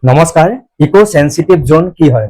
নমস্কাৰ। Eco sensitive জোন কি হয়?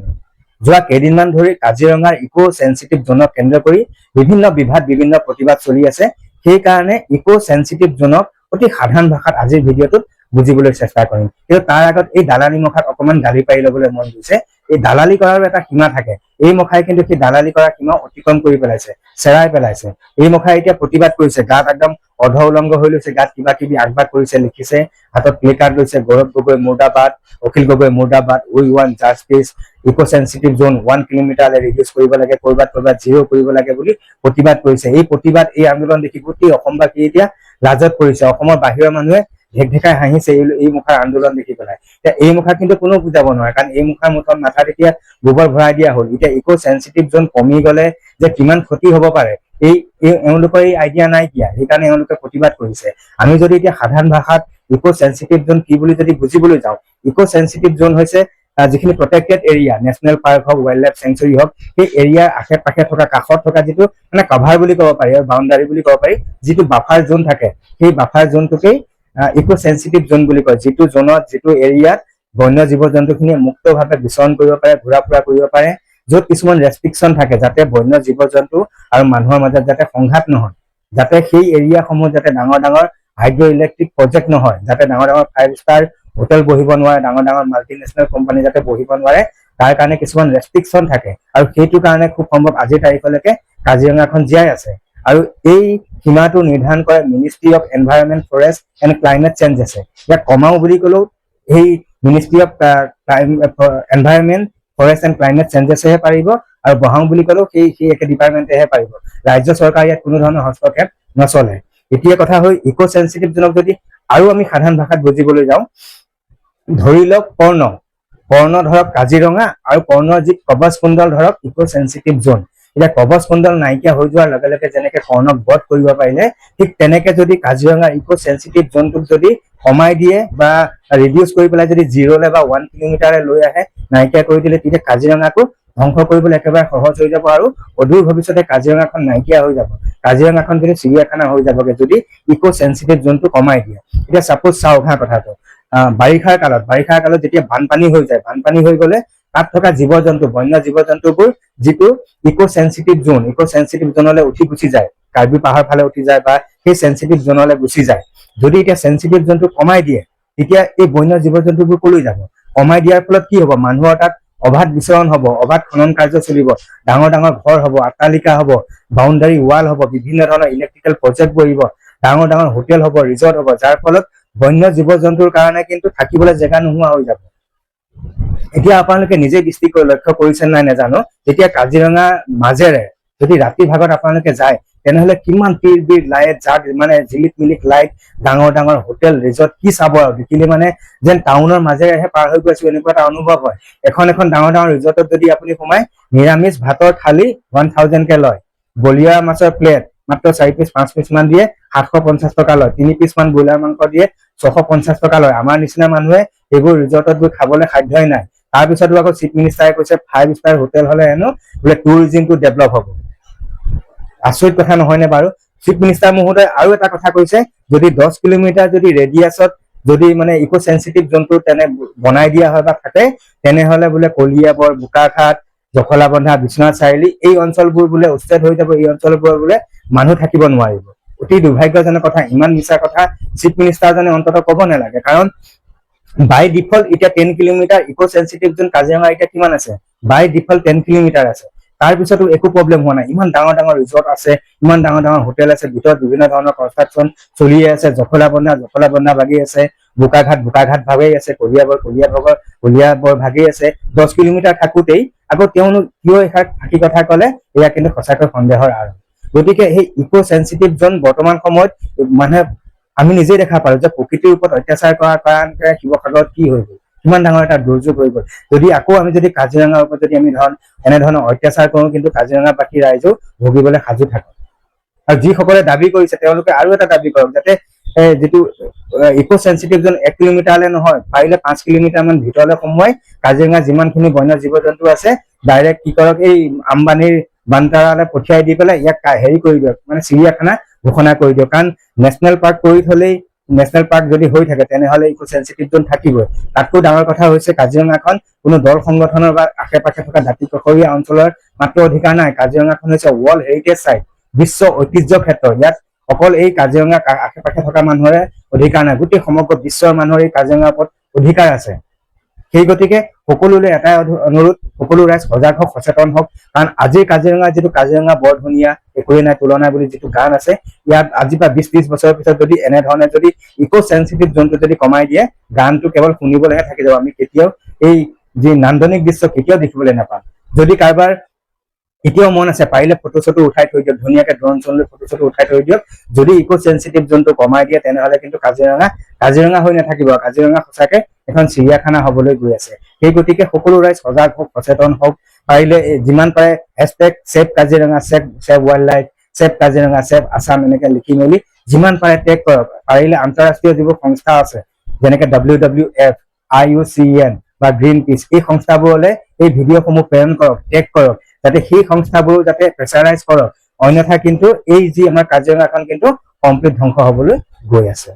যোৱা কেইদিনমান ধৰি কাজিৰঙাৰ ইকো সেন্সিটিভ জোনক কেন্দ্ৰ কৰি বিভিন্ন বিভাগ বিভিন্ন প্ৰতিবাদ চলি আছে। সেইকাৰণে ইকো সেন্সিটিভ জোনক অতি সাধাৰণ ভাষাত আজিৰ ভিডিঅ'টোত বুজিবলৈ চেষ্টা কৰিম। কিন্তু তাৰ আগত এই দালালি মুখাত অকমান গালি পাৰি ল'বলৈ মন গৈছে। এই দালালি কৰাৰ এটা সীমা থাকে। এই মুখাই কিন্তু সেই দালালি কৰাৰ সীমা অতিক্ৰম কৰি পেলাইছে, চেৰাই পেলাইছে। এই মুখাই এতিয়া প্ৰতিবাদ কৰিছে, গাত একদম অৰ্ধ উলংগ হৈ লৈছে, গাত কিবা কিবি আগবাগ কৰিছে, লিখিছে, হাতত প্লে কাৰ্ড লৈছে, গৌৰৱ গগৈ মুৰ্দাবাদ, অখিল গগৈ মুৰ্দাবাদ, উই ওৱান জাষ্টিছ, ইকো সেন্সিটিভ জোন 1 কিলোমিটাৰলৈ ৰিডিউচ কৰিব লাগে, কৰবাত জিৰ' কৰিব লাগে বুলি প্ৰতিবাদ কৰিছে। এই প্ৰতিবাদ, এই আন্দোলন দেখি গোটেই অসমবাসী এতিয়া লাজত পৰিছে। অসমৰ বাহিৰৰ মানুহে ঢেকঢেকাই হাঁহিছে এই মুখাৰ আন্দোলন দেখি পেলাই। এতিয়া এই মুখা কিন্তু কোনো বুজাব নোৱাৰে, কাৰণ এই মুখাৰ মুঠত মাথাত এতিয়া গোবৰ ভৰাই দিয়া হ'ল। এতিয়া ইকো সেন্সিটিভ জোন কমি গলে যে কিমান ক্ষতি হ'ব পাৰে, এওঁলোকৰ এই আইডিয়া নাইকিয়া, সেইকাৰণে এওঁলোকে প্ৰতিবাদ কৰিছে। আমি যদি এতিয়া সাধাৰণ ভাষাত ইকো সেন্সিটিভ জোন কি বুলি যদি বুজিবলৈ যাওঁ, ইকো সেন্সিটিভ জোন হৈছে যিখিনি প্ৰটেক্টেড এৰিয়া, নেশ্যনেল পাৰ্ক হওক, ৱাইল্ড লাইফ চেঞ্চুৰী হওক, সেই এৰিয়াৰ আশে পাশে থকা কাষত থকা যিটো মানে কভাৰ বুলি ক'ব পাৰি আৰু বাউণ্ডাৰী বুলি ক'ব পাৰি, যিটো বাফাৰ জোন থাকে, সেই বাফাৰ জোনটোকেই ইকো সেন্সিটিভ জোন বুলি কয়। যিটো জোনত, যিটো এৰিয়াত বন্য জীৱ জন্তুখিনিয়ে মুক্তভাৱে বিচৰণ কৰিব পাৰে, ঘূৰা ফুৰা কৰিব পাৰে, য'ত কিছুমান ৰেষ্ট্ৰিকশ্যন থাকে, যাতে বন্য জীৱ জন্তু আৰু মানুহৰ মাজত যাতে সংঘাত নহয়, যাতে সেই এৰিয়াসমূহ যাতে ডাঙৰ ডাঙৰ হাইড্ৰ' ইলেক্ট্ৰিক প্ৰজেক্ট নহয়, যাতে ডাঙৰ ডাঙৰ 5-star হোটেল বহিব নোৱাৰে, ডাঙৰ ডাঙৰ মাল্টিনেশ্যনেল কোম্পানী যাতে বহিব নোৱাৰে, তাৰ কাৰণে কিছুমান ৰেষ্ট্ৰিকশ্যন থাকে। আৰু সেইটো কাৰণে খুব সম্ভৱ আজিৰ তাৰিখলৈকে কাজিৰঙাখন জীয়াই আছে। আৰু এই সীমাটো নিৰ্ধাৰণ কৰে ministry of environment, forest and climate চেঞ্জেছে। ইয়াক কমাও বুলি ক'লেও সেই ministry of environment, forest and climate চেঞ্জেছেহে পাৰিব, আৰু বঢ়াও বুলি ক'লেও সেই একে ডিপাৰ্টমেণ্টেহে পাৰিব। ৰাজ্য চৰকাৰ ইয়াত কোনো ধৰণৰ হস্তক্ষেপ নচলে। এতিয়া কথা হ'ল, ইকো সেন্সিটিভ জোনক যদি আৰু আমি সাধাৰণ ভাষাত বুজিবলৈ যাওঁ, ধৰি লওক কৰ্ণ ধৰক কাজিৰঙা, আৰু কৰ্ণৰ যি কবচ কুণ্ডল ধৰক ইকো সেন্সিটিভ জোন। এতিয়া কবচ কুণ্ডল নাইকিয়া হৈ যোৱাৰ লগে লগে যেনেকে কৰ্ণক বধ কৰিব পাৰিলে, ঠিক তেনেকে যদি কাজিৰঙা ইকো সেন্সিটিভ জোনটোক যদি কমাই দিয়ে বা ৰিডিউচ কৰি পেলাই যদি 0লৈ বা 1 কিলোমিটাৰলৈ লৈ আহে, নাইকিয়া কৰি দিলে, তেতিয়া কাজিৰঙাকো ধ্বংস কৰিবলৈ একেবাৰে সহজ হৈ যাব, আৰু অদূৰ ভৱিষ্যতে কাজিৰঙাখন নাইকিয়া হৈ যাব। কাজিৰঙাখন কিন্তু চিৰিয়াখানা হৈ যাবগে যদি ইকো সেন্সিটিভ জোনটো কমাই দিয়ে। এতিয়া চাপোজ চাওক কথাটো, বাৰিষাৰ কালত যেতিয়া বানপানী হৈ যায়, বানপানী হৈ গলে তাত থকা জীৱ জন্তু, বন্য জীৱ জন্তুবোৰ যিটো ইকো সেন্সিটিভ জোনলৈ উঠি গুচি যায়, কাৰ্বি পাহাৰ ফালে উঠি যায় বা সেই সেন্সিটিভ জোনলৈ গুচি যায়। যদি এতিয়া সেন্সিটিভ জোনটো কমাই দিয়ে, তেতিয়া এই বন্য জীৱ জন্তুবোৰ কলৈ যাব? কমাই দিয়াৰ ফলত কি হ'ব? মানুহৰ তাত অবাধ বিচৰণ হ'ব, অবাধ খনন কাৰ্য চলিব, ডাঙৰ ডাঙৰ ঘৰ হ'ব, অট্টালিকা হ'ব, বাউণ্ডাৰী ৱাল হ'ব, বিভিন্ন ধৰণৰ ইলেক্ট্ৰিকেল প্ৰজেক্ট বহিব, ডাঙৰ ডাঙৰ হোটেল হ'ব, ৰিজৰ্ট হ'ব, যাৰ ফলত বন্য জীৱ জন্তুৰ কাৰণে কিন্তু থাকিবলৈ জেগা নোহোৱা হৈ যাব। এতিয়া আপোনালোকে নিজে দৃষ্টি কৰি লক্ষ্য কৰিছে নাই নাজানো, যেতিয়া কাজিৰঙা মাজেৰে যদি ৰাতি ভাগত আপোনালোকে যায়, তেনেহলে কিমান পীৰ লাইট, যাক মানে জিলিক মিলিক লাইট, ডাঙৰ ডাঙৰ হোটেল, ৰিজৰ্ট, কি চাব আৰু দেখিলে মানে যেন টাউনৰ মাজেৰেহে পাৰ হৈ গৈছো, এনেকুৱা এটা অনুভৱ হয়। এখন ডাঙৰ ডাঙৰ ৰিজৰ্টত যদি আপুনি সোমাই, নিৰামিষ ভাতৰ থালি 1000 কে লয়, বলিয়া মাছৰ প্লেট মাত্ৰ 4 পিচ 5 পিচ মান দিয়ে 750 টকা লয়, 3 পিচ মান ব্ৰইলাৰ মাংস দিয়ে 650 টকা লয়। আমাৰ নিচিনা মানুহে এইবোৰ ৰিজৰ্টত গৈ খাবলৈ সাধ্যই নাই। তাৰপিছতো আকৌ চিফ মিনিষ্টাৰে কৈছে 5-star হোটেল হলে হেনো বোলে টুৰিজিমটো ডেভেলপ হ'ব। আচৰিত কথা নহয়নে বাৰু? চিফ মিনিষ্টাৰ মহোদয় আৰু এটা কথা কৈছে, যদি 10 কিলোমিটাৰ যদি ৰেডিয়াছত যদি মানে ইকো সেন্সিটিভ জোনটো তেনে বনাই দিয়া হয় বা থাকে, তেনেহলে বোলে কলিয়াবৰ, বোকাখাট, জখলাবন্ধা, বিশ্বনাথ চাৰিআলি, এই অঞ্চলবোৰ বোলে উচ্ছেদ হৈ যাব, এই অঞ্চলবোৰ বোলে মানুহ থাকিব নোৱাৰিব। অতি দুৰ্ভাগ্যজনক কথা। ইমান মিছা কথা চিফ মিনিষ্টাৰজনে অন্ততঃ ক'ব নালাগে, কাৰণ বাই ডিফল্ট এতিয়া 10 কিলোমিটাৰ ইকো সেন্সিটিভ জোন কাজিৰঙা এতিয়া কিমান আছে? বাই ডিফল্ট 10 কিলোমিটাৰ আছে। তাৰ পিছতো একো প্ৰব্লেম হোৱা নাই। ইমান ডাঙৰ ডাঙৰ ৰিজৰ্ট আছে, ইমান ডাঙৰ ডাঙৰ হোটেল আছে, ভিতৰত বিভিন্ন ধৰণৰ কনষ্ট্ৰাকশ্যন চলিয়ে আছে, জখলাবন্ধা ভাগি আছে, বোকাঘাট ভাগি আছে, কলিয়াবৰ ভাগি আছে। 10 কিলোমিটাৰ থাকোতেই আকৌ তেওঁনো কিয় এষাৰ ফাঁকি কথা কলে, এয়া কিন্তু সঁচাকৈ সন্দেহৰ আৰম্ভ। গতিকে সেই ইকো সেন্সিটিভ জোন বৰ্তমান সময়ত মানে আমি নিজেই দেখা পালো যে প্ৰকৃতিৰ ওপৰত অত্যাচাৰ কৰাৰ কাৰণে শিৱসাগৰত কি হৈ গ'ল, কিমান ডাঙৰ এটা দুৰ্যোগ হৈ গ'ল। যদি আকৌ আমি যদি কাজিৰঙাৰ ওপৰত যদি আমি এনেধৰণৰ অত্যাচাৰ কৰো, কিন্তু কাজিৰঙাবাসী ৰাইজেও ভুগিবলৈ সাজু থাকক। আৰু যিসকলে দাবী কৰিছে, তেওঁলোকে আৰু এটা দাবী কৰক, যাতে যিটো ইকো সেন্সিটিভ জোন 1 কিলোমিটাৰলৈ নহয়, পাৰিলে 5 কিলোমিটাৰ মান ভিতৰলৈ সোমোৱাই কাজিৰঙা যিমানখিনি বন্য জীৱ জন্তু আছে ডাইৰেক্ট কি কৰক, এই আম্বানীৰ বান্তাৰালৈ পঠিয়াই দি পেলাই ইয়াক হেৰি কৰি দিয়ক, মানে চিৰিয়াখানা ঘোষণা কৰি দিয়ক। কাৰণ নেশ্যনেল পাৰ্ক কৰি থলেই নেশ্যনেল পাৰ্ক যদি হৈ থাকে তেনেহলে ইকো সেনচিটিভ জোন থাকিবই। তাতকৈ ডাঙৰ কথা হৈছে কাজিৰঙাখন কোনো দল সংগঠনৰ বা আশে পাশে থকা দাঁতি কাষৰীয়া অঞ্চলৰ মাত্ৰ অধিকাৰ নাই। কাজিৰঙাখন হৈছে ৱৰ্ল্ড হেৰিটেজ চাইট, বিশ্ব ঐতিহ্য ক্ষেত্ৰ। ইয়াত অকল এই কাজিৰঙা আশে পাশে থকা মানুহৰে অধিকাৰ নাই, গোটেই সমগ্ৰ বিশ্বৰ মানুহৰ এই কাজিৰঙাৰ ওপৰত অধিকাৰ আছে। সেই গতিকে সকলোলৈ এটাই অনুৰোধ, সকলো ৰাইজ সজাগ হওক, সচেতন হওক। কাৰণ আজিৰ কাজিৰঙা যিটো কাজিৰঙা বৰ ধুনীয়া, একোৱে নাই তুলনা বুলি যিটো গান আছে, ইয়াত আজিৰ পৰা 20-30 বছৰৰ পিছত যদি এনেধৰণে যদি ইকো সেনচিটিভ জোনটো যদি কমাই দিয়ে, গানটো কেৱল শুনিবলৈহে থাকি যাব। আমি কেতিয়াও এই যি নান্দনিক দৃশ্য কেতিয়াও দেখিবলৈ নাপাম। যদি কাৰোবাৰ এতিয়াও মন আছে, পাৰিলে ফটো চটো উঠাই থৈ দিয়ক, ধুনীয়াকে ড্ৰোন চোন লৈ ফটো চটো উঠাই থৈ দিয়ক। যদি ইকো সেনচিটিভ জোনটো কমাই দিয়ে তেনেহলে কিন্তু কাজিৰঙা হৈ নাথাকিব, কাজিৰঙা সঁচাকে এখন চিৰিয়াখানা হবলৈ গৈ আছে। সেই গতিকে সকলো ৰাইজ সজাগ হওক, সচেতন হওক। পাৰিলে যিমান পাৰে #save Kaziranga, save wild life, save Kaziranga, save Assam এনেকে লিখি মেলি যিমান পাৰে টেগ কৰক। পাৰিলে আন্তঃৰাষ্ট্ৰীয় যিবোৰ সংস্থা আছে যেনেকে WWF, IUCN বা গ্ৰীণ পিচ, এই সংস্থাবোৰলৈ এই ভিডিঅ'সমূহ প্ৰেৰণ কৰক, টেগ কৰক, যাতে সেই সংস্থাবোৰো যাতে প্ৰেছাৰাইজ কৰক। অন্যথা কিন্তু এই যি আমাৰ কাজিৰঙাখন কিন্তু কমপ্লিট ধ্বংস হবলৈ গৈ আছে।